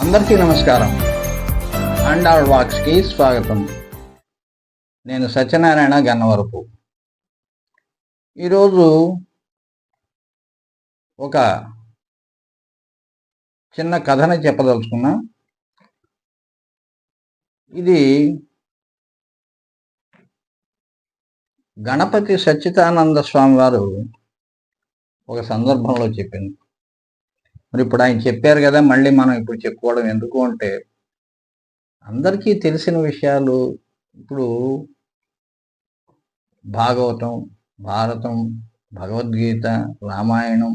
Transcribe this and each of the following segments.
అందరికీ నమస్కారం. అండాళ్ వాక్స్కి స్వాగతం. నేను సత్యనారాయణ గన్నవరపు. ఈరోజు ఒక చిన్న కథని చెప్పదలుచుకున్నా. ఇది గణపతి సచ్చిదానంద స్వామి వారు ఒక సందర్భంలో చెప్పింది. మరి ఇప్పుడు ఆయన చెప్పారు కదా, మళ్ళీ మనం ఇప్పుడు చెప్పుకోవడం ఎందుకు అంటే, అందరికీ తెలిసిన విషయాలు. ఇప్పుడు భాగవతం, భారతం, భగవద్గీత, రామాయణం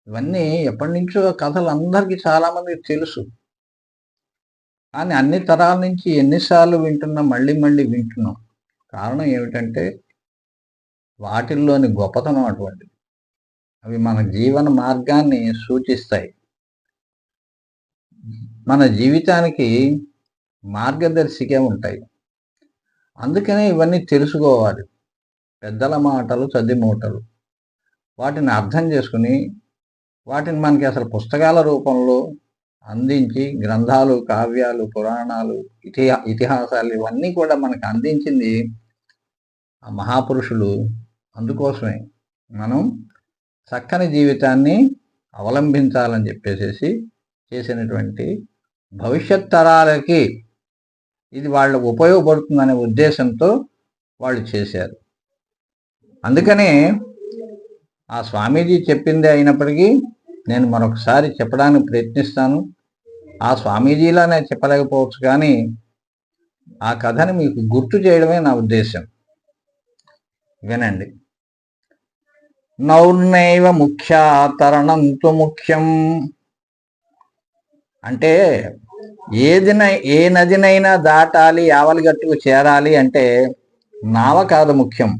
ఇవన్నీ ఎప్పటి నుంచో కథలు అందరికీ చాలామందికి తెలుసు. కానీ అన్ని తరాల నుంచి ఎన్నిసార్లు వింటున్నా, మళ్ళీ మళ్ళీ వింటున్నాం. కారణం ఏమిటంటే వాటిల్లోని గొప్పతనం అటువంటిది. అవి మన జీవన మార్గాన్ని సూచిస్తాయి, మన జీవితానికి మార్గదర్శిగా ఉంటాయి. అందుకనే ఇవన్నీ తెలుసుకోవాలి. పెద్దల మాటలు చది మూటలు. వాటిని అర్థం చేసుకుని వాటిని మనకి అసలు పుస్తకాల రూపంలో అందించి, గ్రంథాలు, కావ్యాలు, పురాణాలు, ఇతిహాసాలు ఇవన్నీ కూడా మనకు అందించింది ఆ మహాపురుషులు. అందుకోసమే మనం చక్కని జీవితాన్ని అవలంబించాలని చెప్పేసి చేసినటువంటి భవిష్యత్ తరాలకి ఇది వాళ్ళకు ఉపయోగపడుతుందనే ఉద్దేశంతో వాళ్ళు చేశారు. అందుకనే ఆ స్వామీజీ చెప్పిందే అయినప్పటికీ నేను మరొకసారి చెప్పడానికి ప్రయత్నిస్తాను. ఆ స్వామీజీలానే చెప్పలేకపోవచ్చు, కానీ ఆ కథని మీకు గుర్తు చేయడమే నా ఉద్దేశం. వినండి. నౌర్నైవ ముఖ్య తరణంతు ముఖ్యం. అంటే ఏ నదినైనా దాటాలి, ఆవలిగట్టుకు చేరాలి అంటే నావ కాదు ముఖ్యం,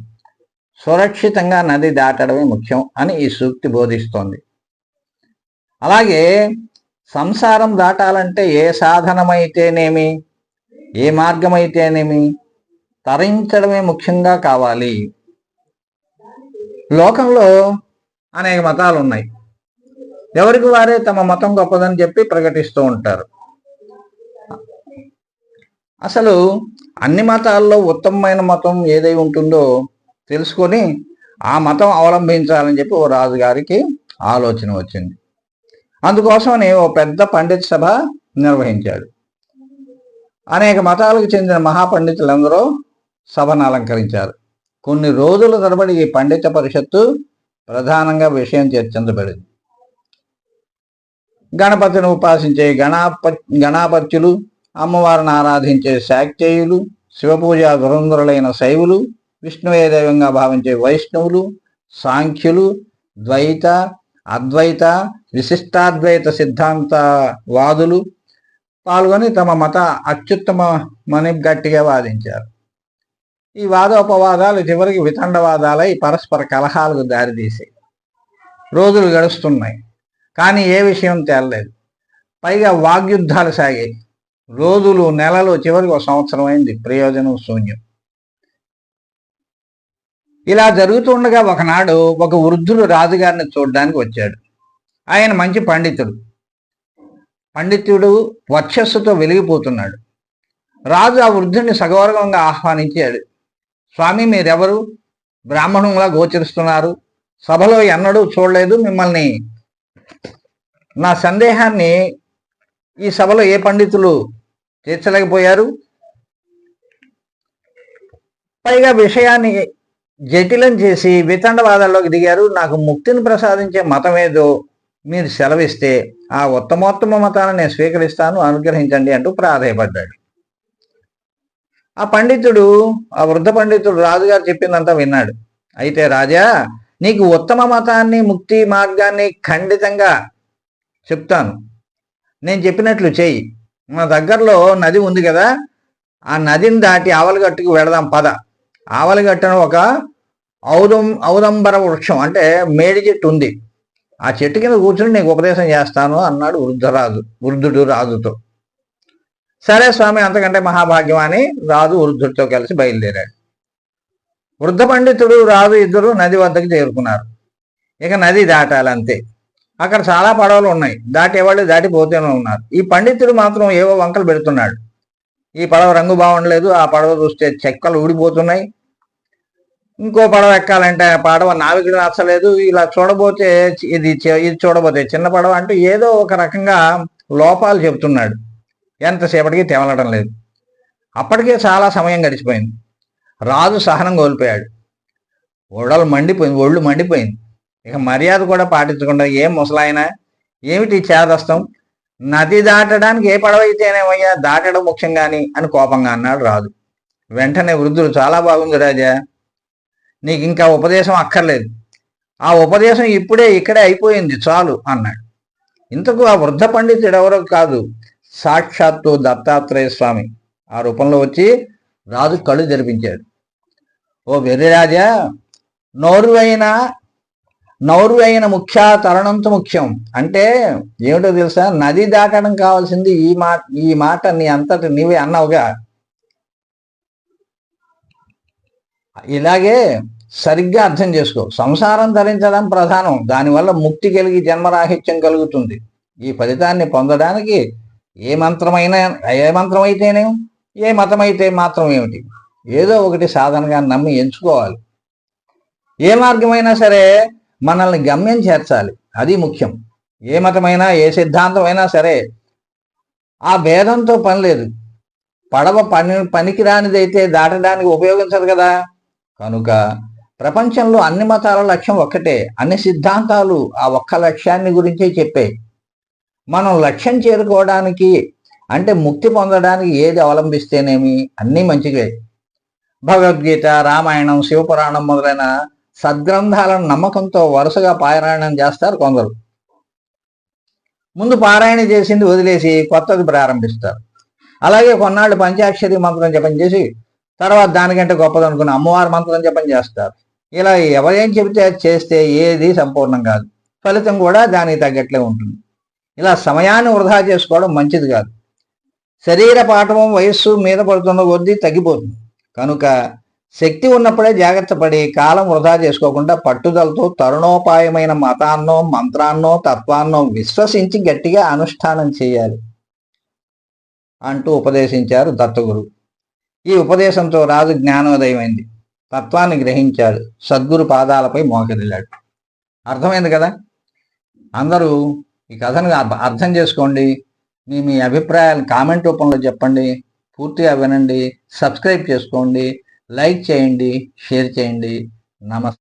సురక్షితంగా నది దాటడమే ముఖ్యం అని ఈ సూక్తి బోధిస్తోంది. అలాగే సంసారం దాటాలంటే ఏ సాధనమైతేనేమి, ఏ మార్గమైతేనేమి తరించడమే ముఖ్యంగా కావాలి. లోకంలో అనేక మతాలు ఉన్నాయి. ఎవరికి వారే తమ మతం గొప్పదని చెప్పి ప్రకటిస్తూ ఉంటారు. అసలు అన్ని మతాల్లో ఉత్తమమైన మతం ఏదై ఉంటుందో తెలుసుకొని ఆ మతం అవలంబించాలని చెప్పి ఓ రాజుగారికి ఆలోచన వచ్చింది. అందుకోసమని ఓ పెద్ద పండిత సభ నిర్వహించాడు. అనేక మతాలకు చెందిన మహాపండితులందరూ సభను అలంకరించారు. కొన్ని రోజుల తరబడి ఈ పండిత పరిషత్తు ప్రధానంగా విషయం చర్చించబడింది. గణపతిని ఉపాసించే గణాపత్యులు, అమ్మవారిని ఆరాధించే శాక్తేయులు, శివపూజ దురంధరులైన శైవులు, విష్ణువే దైవంగా భావించే వైష్ణవులు, సాంఖ్యులు, ద్వైత, అద్వైత, విశిష్టాద్వైత సిద్ధాంత వాదులు పాల్గొని తమ మత అత్యుత్తమని గట్టిగా వాదించారు. ఈ వాదోపవాదాలు చివరికి వితండవాదాలై పరస్పర కలహాలకు దారితీసాయి. రోజులు గడుస్తున్నాయి, కానీ ఏ విషయం తేలలేదు. పైగా వాగ్యుద్ధాలు సాగాయి. రోజులు, నెలలు, చివరికి ఒక సంవత్సరం అయింది. ప్రయోజనం శూన్యం. ఇలా జరుగుతుండగా ఒకనాడు ఒక వృద్ధుడు రాజుగారిని చూడడానికి వచ్చాడు. ఆయన మంచి పండితుడు వర్చస్సుతో వెలిగిపోతున్నాడు. రాజు ఆ వృద్ధుడిని సగౌరవంగా ఆహ్వానించాడు. స్వామి, మీరెవరు? బ్రాహ్మణులా గోచరిస్తున్నారు. సభలో ఎన్నడూ చూడలేదు మిమ్మల్ని. నా సందేహాన్ని ఈ సభలో ఏ పండితులు తీర్చలేకపోయారు. పైగా విషయాన్ని జటిలం చేసి వితండవాదాల్లోకి దిగారు. నాకు ముక్తిని ప్రసాదించే మతం ఏదో మీరు సెలవిస్తే ఆ ఉత్తమోత్తమ మతాన్ని నేను స్వీకరిస్తాను, అనుగ్రహించండి అంటూ ప్రాధేయపడ్డాడు. ఆ వృద్ధ పండితుడు రాజుగారు చెప్పిందంతా విన్నాడు. అయితే రాజా, నీకు ఉత్తమ మతాన్ని, ముక్తి మార్గాన్ని ఖండితంగా చెప్తాను. నేను చెప్పినట్లు చెయ్యి. మన దగ్గరలో నది ఉంది కదా, ఆ నదిని దాటి ఆవలిగట్టుకు వెళదాం పద. ఆవలిగట్టున ఒక ఔదంబర వృక్షం అంటే మేడి చెట్టు ఉంది. ఆ చెట్టు కింద కూర్చుని నీకు ఉపదేశం చేస్తాను అన్నాడు వృద్ధుడు రాజుతో. సరే స్వామి, అంతకంటే మహాభాగ్యం అని రాజు వృద్ధుడితో కలిసి బయలుదేరాడు. వృద్ధ పండితుడు, రాజు ఇద్దరు నది వద్దకు చేరుకున్నారు. ఇక నది దాటాలంతే. అక్కడ చాలా పడవలు ఉన్నాయి, దాటేవాళ్ళు దాటిపోతూనే ఉన్నారు. ఈ పండితుడు మాత్రం ఏవో వంకలు పెడుతున్నాడు. ఈ పడవ రంగు బాగుండలేదు, ఆ పడవ చూస్తే చెక్కలు ఊడిపోతున్నాయి, ఇంకో పడవ ఎక్కాలంటే ఆ పడవ నావికుడు నచ్చలేదు, ఇలా చూడబోతే ఇది చూడబోతే చిన్న పడవ అంటూ ఏదో ఒక రకంగా లోపాలు చెబుతున్నాడు. ఎంతసేపటికి తెవలడం లేదు. అప్పటికే చాలా సమయం గడిచిపోయింది. రాజు సహనం కోల్పోయాడు. ఒళ్ళు మండిపోయింది. ఇక మర్యాద కూడా పాటించకుండా, ఏం ముసలాయన, ఏమిటి చేదస్తం, నది దాటడానికి ఏ పడవ అయితేనేమయ్యా, దాటడం ముఖ్యం గాని అని కోపంగా అన్నాడు రాజు. వెంటనే వృద్ధుడు, చాలా బాగుంది రాజా, నీకు ఇంకా ఉపదేశం అక్కర్లేదు, ఆ ఉపదేశం ఇక్కడే అయిపోయింది చాలు అన్నాడు. ఇంతకు ఆ వృద్ధ పండితుడు ఎవరో కాదు, సాక్షాత్తు దత్తాత్రేయ స్వామి ఆ రూపంలో వచ్చి రాజు కళ్ళు తెరిపించాడు. ఓ వెర్రి రాజా, నోరు అయిన ముఖ్య తరుణంతో ముఖ్యం అంటే ఏమిటో తెలుసా? నది దాటడం కావాల్సింది ఈ మాట నీ అంతటి నీవే అన్నావుగా. ఇలాగే సరిగ్గా అర్థం చేసుకో. సంసారం ధరించడం ప్రధానం, దానివల్ల ముక్తి కలిగి జన్మరాహిత్యం కలుగుతుంది. ఈ ఫలితాన్ని పొందడానికి ఏ మంత్రమైతేనే, ఏ మతమైతే మాత్రం ఏమిటి, ఏదో ఒకటి సాధనగా నమ్మి ఎంచుకోవాలి. ఏ మార్గమైనా సరే మనల్ని గమ్యం చేర్చాలి, అది ముఖ్యం. ఏ మతమైనా ఏ సిద్ధాంతమైనా సరే ఆ భేదంతో పని లేదు. పడవ పనికిరానిదైతే దాటడానికి ఉపయోగించదు కదా. కనుక ప్రపంచంలో అన్ని మతాల లక్ష్యం ఒక్కటే, అన్ని సిద్ధాంతాలు ఆ ఒక్క లక్ష్యాన్ని గురించే చెప్పే. మనం లక్ష్యం చేరుకోవడానికి అంటే ముక్తి పొందడానికి ఏది అవలంబిస్తేనేమి అన్నీ మంచివే. భగవద్గీత, రామాయణం, శివపురాణం మొదలైన సద్గ్రంథాలను నమ్మకంతో వరుసగా పారాయణం చేస్తారు కొందరు. ముందు పారాయణ చేసింది వదిలేసి కొత్తది ప్రారంభిస్తారు. అలాగే కొన్నాళ్ళు పంచాక్షరి మంత్రం జపం చేసి తర్వాత దానికంటే గొప్పదనుకుని అమ్మవారి మంత్రం జపం చేస్తారు. ఇలా ఎవరేం చెబితే అది చేస్తే ఏది సంపూర్ణం కాదు, ఫలితం కూడా దానికి తగ్గట్లే ఉంటుంది. ఇలా సమయాన్ని వృధా చేసుకోవడం మంచిది కాదు. శరీర పాఠవం వయస్సు మీద పడుతున్న కొద్దీ తగ్గిపోతుంది. కనుక శక్తి ఉన్నప్పుడే జాగ్రత్త పడి కాలం వృధా చేసుకోకుండా పట్టుదలతో తరుణోపాయమైన మతాన్నో మంత్రాన్నో తత్వాన్నో విశ్వసించి గట్టిగా అనుష్ఠానం చేయాలి అంటూ ఉపదేశించారు దత్తగురు. ఈ ఉపదేశంతో రాజు జ్ఞానోదయమైంది, తత్వాన్ని గ్రహించాడు, సద్గురు పాదాలపై మోకరిల్లాడు. అర్థమైంది కదా? అందరూ ఈ కథను అర్థం చేసుకోండి. మీ అభిప్రాయాలు కామెంట్ రూపంలో చెప్పండి. పూర్తిగా వినండి, సబ్స్క్రైబ్ చేసుకోండి, లైక్ చేయండి, షేర్ చేయండి. నమస్తే.